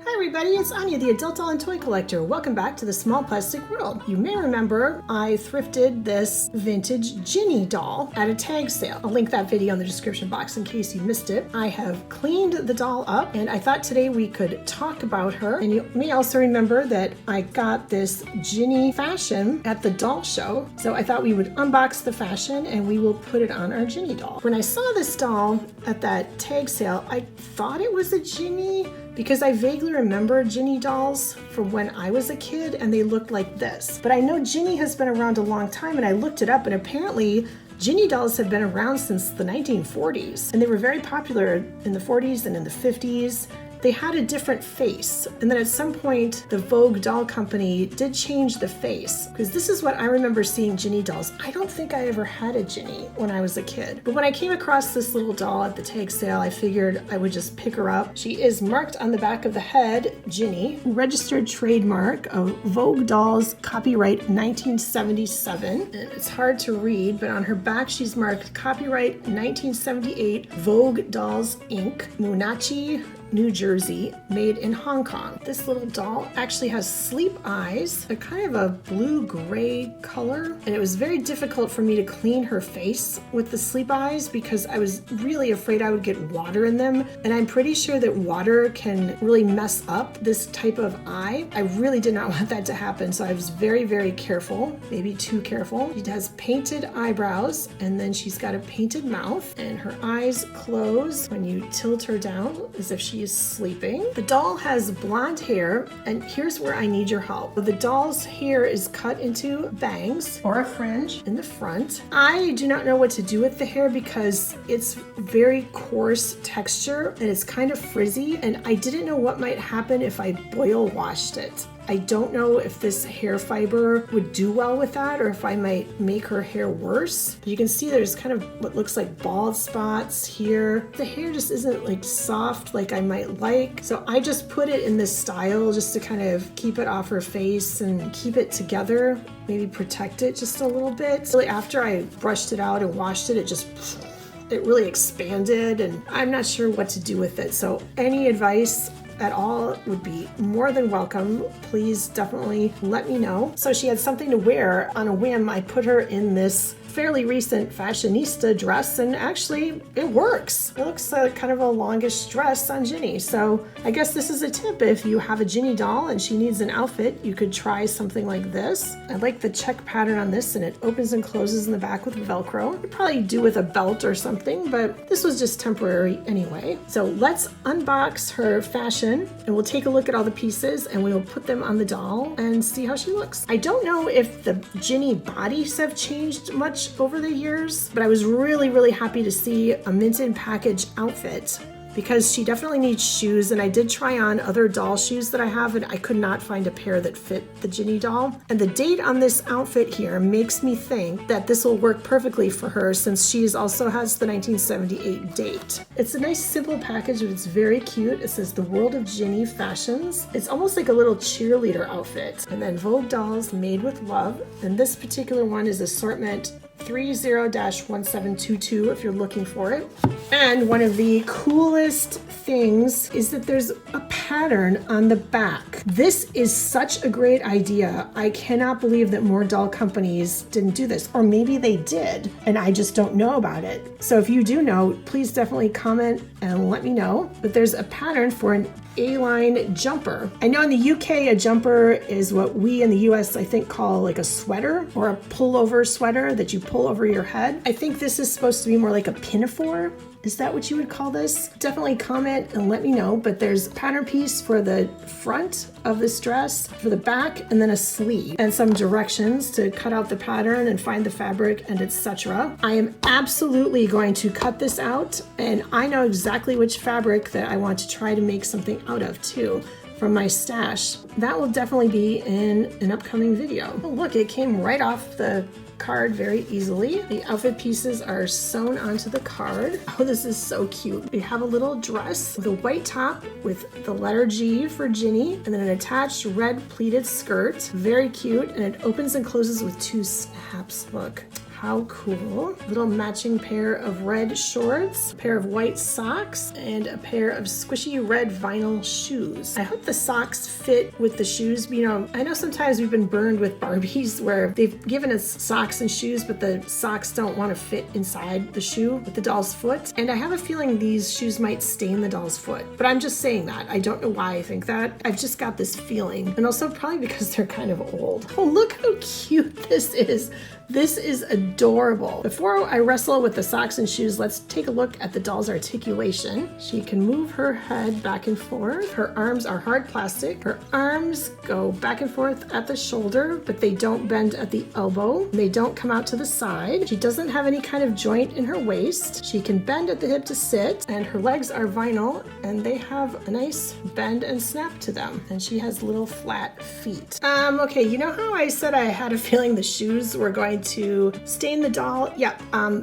Hi everybody, it's Anya, the adult doll and toy collector. Welcome back to the Small Plastic World. You may remember I thrifted this vintage Ginny doll at a tag sale. I'll link that video in the description box in case you missed it. I have cleaned the doll up and I thought today we could talk about her. And you may also remember that I got this Ginny fashion at the doll show. So I thought we would unbox the fashion and we will put it on our Ginny doll. When I saw this doll at that tag sale, I thought it was a Ginny, because I vaguely remember Ginny dolls from when I was a kid and they looked like this. But I know Ginny has been around a long time and I looked it up and apparently Ginny dolls have been around since the 1940s and they were very popular in the 40s and in the 50s. They had a different face. And then at some point, the Vogue doll company did change the face because this is what I remember seeing Ginny dolls. I don't think I ever had a Ginny when I was a kid. But when I came across this little doll at the tag sale, I figured I would just pick her up. She is marked on the back of the head, Ginny, registered trademark of Vogue dolls, copyright 1977. And it's hard to read, but on her back, she's marked copyright 1978, Vogue Dolls Inc., Moonachie, New Jersey, made in Hong Kong. This little doll actually has sleep eyes, a kind of a blue-gray color, and it was very difficult for me to clean her face with the sleep eyes because I was really afraid I would get water in them, and I'm pretty sure that water can really mess up this type of eye. I really did not want that to happen, so I was very, very careful, maybe too careful. She has painted eyebrows, and then she's got a painted mouth, and her eyes close when you tilt her down as if she is sleeping. The doll has blonde hair, and here's where I need your help. The doll's hair is cut into bangs or a fringe in the front. I do not know what to do with the hair because it's very coarse texture and it's kind of frizzy, and I didn't know what might happen if I boil washed it. I don't know if this hair fiber would do well with that or if I might make her hair worse. But you can see there's kind of what looks like bald spots here. The hair just isn't like soft like I might like. So I just put it in this style just to kind of keep it off her face and keep it together, maybe protect it just a little bit. So after I brushed it out and washed it, it really expanded and I'm not sure what to do with it. So any advice at all would be more than welcome. Please definitely let me know. So she had something to wear on a whim. I put her in this fairly recent fashionista dress and actually it works. It looks like kind of a longish dress on Ginny. So I guess this is a tip. If you have a Ginny doll and she needs an outfit, you could try something like this. I like the check pattern on this and it opens and closes in the back with Velcro. You'd probably do with a belt or something, but this was just temporary anyway. So let's unbox her fashion and we'll take a look at all the pieces and we'll put them on the doll and see how she looks. I don't know if the Ginny bodies have changed much over the years, but I was really, really happy to see a minted package outfit because she definitely needs shoes, and I did try on other doll shoes that I have and I could not find a pair that fit the Ginny doll. And the date on this outfit here makes me think that this will work perfectly for her since she also has the 1978 date. It's a nice simple package, but it's very cute. It says the World of Ginny Fashions. It's almost like a little cheerleader outfit. And then Vogue dolls made with love. And this particular one is assortment 30-1722 if you're looking for it. And one of the coolest things is that there's a pattern on the back. This is such a great idea. I cannot believe that more doll companies didn't do this, or maybe they did and I just don't know about it. So if you do know, please definitely comment and let me know. But there's a pattern for an A-line jumper. I know in the UK a jumper is what we in the US I think call like a sweater or a pullover sweater that you pull over your head. I think this is supposed to be more like a pinafore. Is that what you would call this? Definitely comment and let me know, but there's a pattern piece for the front of this dress, for the back, and then a sleeve, and some directions to cut out the pattern and find the fabric and etc. I am absolutely going to cut this out, and I know exactly which fabric that I want to try to make something out of too from my stash. That will definitely be in an upcoming video. Oh, look, it came right off the card very easily. The outfit pieces are sewn onto the card. Oh, this is so cute. We have a little dress with a white top with the letter G for Ginny and then an attached red pleated skirt. Very cute, and it opens and closes with two snaps. Look. how cool. Little matching pair of red shorts, a pair of white socks, and a pair of squishy red vinyl shoes. I hope the socks fit with the shoes. You know, I know sometimes we've been burned with Barbies where they've given us socks and shoes, but the socks don't want to fit inside the shoe with the doll's foot. And I have a feeling these shoes might stain the doll's foot, but I'm just saying that. I don't know why I think that. I've just got this feeling, and also probably because they're kind of old. Oh, look how cute this is. This is adorable. Before I wrestle with the socks and shoes, let's take a look at the doll's articulation. She can move her head back and forth. Her arms are hard plastic. Her arms go back and forth at the shoulder, but they don't bend at the elbow. They don't come out to the side. She doesn't have any kind of joint in her waist. She can bend at the hip to sit, and her legs are vinyl, and they have a nice bend and snap to them. And she has little flat feet. Okay, you know how I said I had a feeling the shoes were going to stain the doll? Yeah,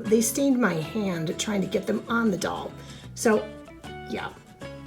they stained my hand trying to get them on the doll. So, yeah.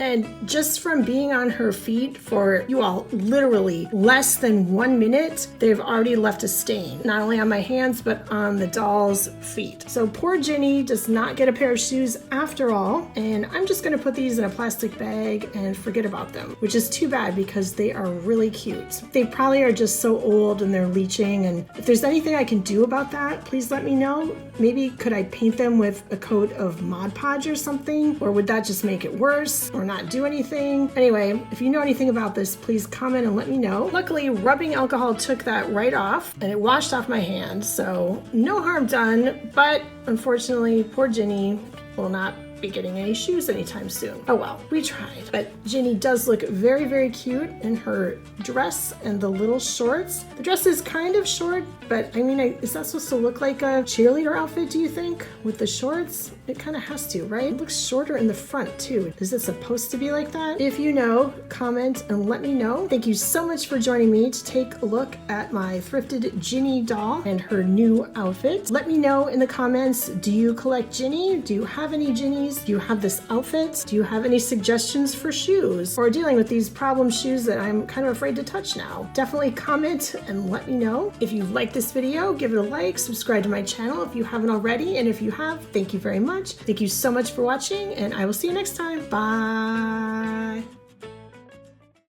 And just from being on her feet for, you all, literally less than 1 minute, they've already left a stain, not only on my hands, but on the doll's feet. So poor Ginny does not get a pair of shoes after all, and I'm just gonna put these in a plastic bag and forget about them, which is too bad because they are really cute. They probably are just so old and they're leaching, and if there's anything I can do about that, please let me know. Maybe could I paint them with a coat of Mod Podge or something, or would that just make it worse? Or not do anything? Anyway, if you know anything about this, please comment and let me know. Luckily, rubbing alcohol took that right off and it washed off my hand, so no harm done, but unfortunately, poor Ginny will not be getting any shoes anytime soon. Oh well, we tried. But Ginny does look very, very cute in her dress and the little shorts. The dress is kind of short, but I mean, is that supposed to look like a cheerleader outfit, do you think? With the shorts? It kind of has to, right? It looks shorter in the front too. Is it supposed to be like that? If you know, comment and let me know. Thank you so much for joining me to take a look at my thrifted Ginny doll and her new outfit. Let me know in the comments, do you collect Ginny? Do you have any Ginnies? Do you have this outfit? Do you have any suggestions for shoes or dealing with these problem shoes that I'm kind of afraid to touch now? Definitely comment and let me know. If you like this video, give it a like, subscribe to my channel if you haven't already, and if you have, thank you very much. Thank you so much for watching, and I will see you next time. Bye.